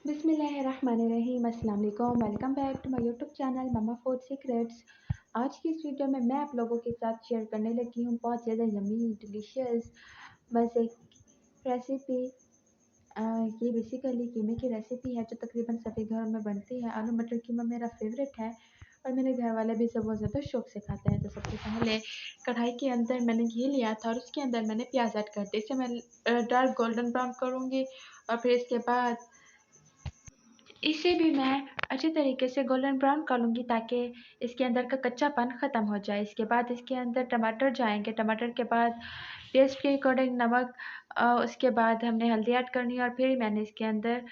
बिस्मिल्लाहिर्रहमानिर्रहीम। अस्सलाम वालेकुम। Welcome back to my YouTube channel mamma food secrets. आज की इस वीडियो में मैं आप लोगों के साथ शेयर करने लगी हूँ बहुत ज़्यादा यम्मी डिलीशियस मज़े रेसिपी। ये बेसिकली कीमे की रेसिपी है जो तकरीबन सभी घरों में बनती है। आलू मटर कीमा मेरा फेवरेट है और मेरे घर वाले भी सब बहुत ज़्यादा शौक से खाते हैं। तो सबसे पहले कढ़ाई के अंदर मैंने घी लिया था और उसके अंदर मैंने प्याज ऐड कर दिया। इसे मैं डार्क गोल्डन ब्राउन करूँगी और फिर इसके बाद इसे भी मैं अच्छे तरीके से गोल्डन ब्राउन कर लूँगी ताकि इसके अंदर का कच्चापन ख़त्म हो जाए। इसके बाद इसके अंदर टमाटर जाएंगे। टमाटर के बाद टेस्ट के अकॉर्डिंग नमक, उसके बाद हमने हल्दी ऐड करनी है और फिर मैंने इसके अंदर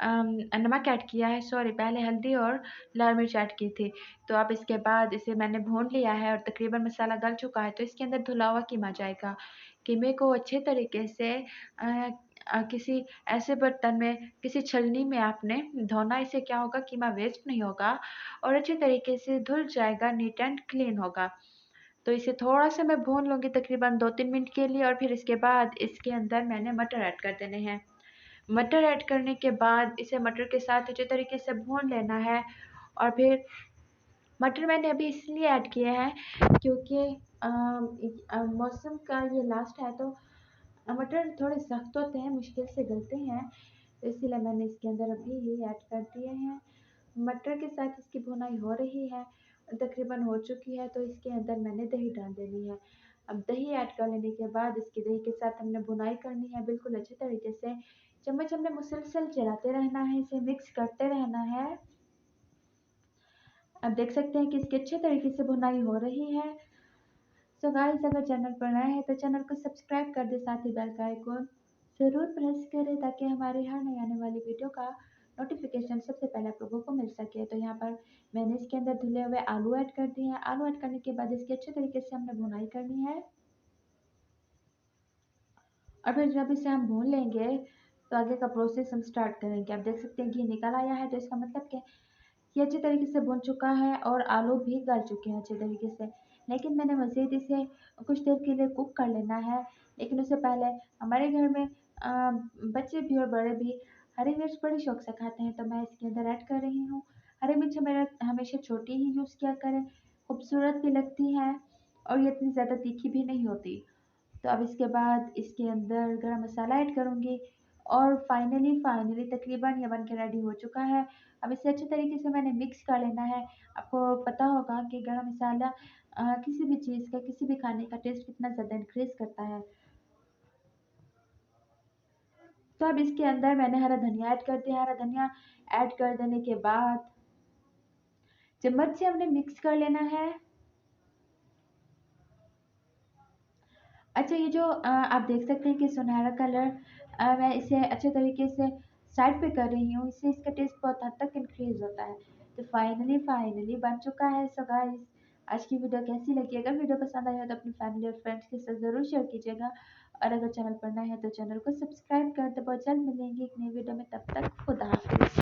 नमक ऐड किया है। सॉरी, पहले हल्दी और लाल मिर्च ऐड की थी। तो अब इसके बाद इसे मैंने भून लिया है और तकरीबन मसाला गल चुका है। तो इसके अंदर धुला हुआ कीमा जाएगा। कीमे को अच्छे तरीके से किसी ऐसे बर्तन में, किसी छलनी में आपने धोना। इससे क्या होगा, कीमा वेस्ट नहीं होगा और अच्छे तरीके से धुल जाएगा, नीट एंड क्लीन होगा। तो इसे थोड़ा सा मैं भून लूँगी तकरीबन 2-3 मिनट के लिए और फिर इसके बाद इसके अंदर मैंने मटर ऐड कर देने हैं। मटर ऐड करने के बाद इसे मटर के साथ अच्छे तरीके से भून लेना है। और फिर मटर मैंने अभी इसलिए ऐड किए हैं क्योंकि मौसम का ये लास्ट है तो मटर थोड़े सख्त होते हैं, मुश्किल से गलते हैं, तो इसीलिए मैंने इसके अंदर अभी ही ऐड कर दिए हैं। मटर के साथ इसकी भुनाई हो रही है, तकरीबन हो चुकी है। तो इसके अंदर मैंने दही डाल देनी है। अब दही ऐड कर लेने के बाद इसकी दही के साथ हमने भुनाई करनी है बिल्कुल अच्छे तरीके से। चम्मच हमने मुसलसल चलाते रहना है, इसे मिक्स करते रहना है। अब देख सकते हैं कि इसकी अच्छे तरीके से भुनाई हो रही है। सो गाइस, अगर चैनल पर नए हैं तो चैनल को सब्सक्राइब कर दे, साथ ही बेल का आइकॉन ज़रूर प्रेस करें ताकि हमारी हर नई आने वाली वीडियो का नोटिफिकेशन सबसे पहले आप लोगों को मिल सके। तो यहाँ पर मैंने इसके अंदर धुले हुए आलू ऐड कर दिए हैं। आलू ऐड करने के बाद इसकी अच्छे तरीके से हमने भुनाई करनी है और फिर जब इसे हम भून लेंगे तो आगे का प्रोसेस हम स्टार्ट करेंगे। आप देख सकते हैं घी निकल आया है, तो इसका मतलब कि ये अच्छे तरीके से भुन चुका है और आलू भी गल चुके हैं अच्छे तरीके से। लेकिन मैंने मज़ीद इसे कुछ देर के लिए कुक कर लेना है। लेकिन उससे पहले हमारे घर में बच्चे भी और बड़े भी हरी मिर्च बड़े शौक से खाते हैं, तो मैं इसके अंदर ऐड कर रही हूँ। हरी मिर्च हमेशा छोटी ही यूज़ किया करें, खूबसूरत भी लगती है और ये इतनी ज़्यादा तीखी भी नहीं होती। तो अब इसके बाद इसके अंदर गरम मसाला ऐड करूँगी और फाइनली तकरीबन ये बन के रेडी हो चुका है। अब इसे अच्छे तरीके से मैंने मिक्स कर लेना है। आपको पता होगा कि गरम मसाला किसी भी चीज़ का, किसी भी खाने का टेस्ट कितना ज़्यादा इंक्रीज़ करता है। तो अब इसके अंदर मैंने हरा धनिया ऐड कर दिया। हरा धनिया ऐड कर देने के बाद चम्मच से हमने मिक्स कर लेना है। अच्छा, ये जो आप देख सकते हैं कि सुनहरा कलर, मैं इसे अच्छे तरीके से साइड पे कर रही हूँ, इससे इसका टेस्ट बहुत हद तक इंक्रीज़ होता है। तो फाइनली बन चुका है। सो गाइस, आज की वीडियो कैसी लगी? अगर वीडियो पसंद आई हो तो अपनी फैमिली और फ्रेंड्स के साथ ज़रूर शेयर कीजिएगा और अगर चैनल पर नए हैं तो चैनल को सब्सक्राइब कर दो। बहुत जल्द मिलेंगे एक नई वीडियो में, तब तक खुदा हाफ़िज़।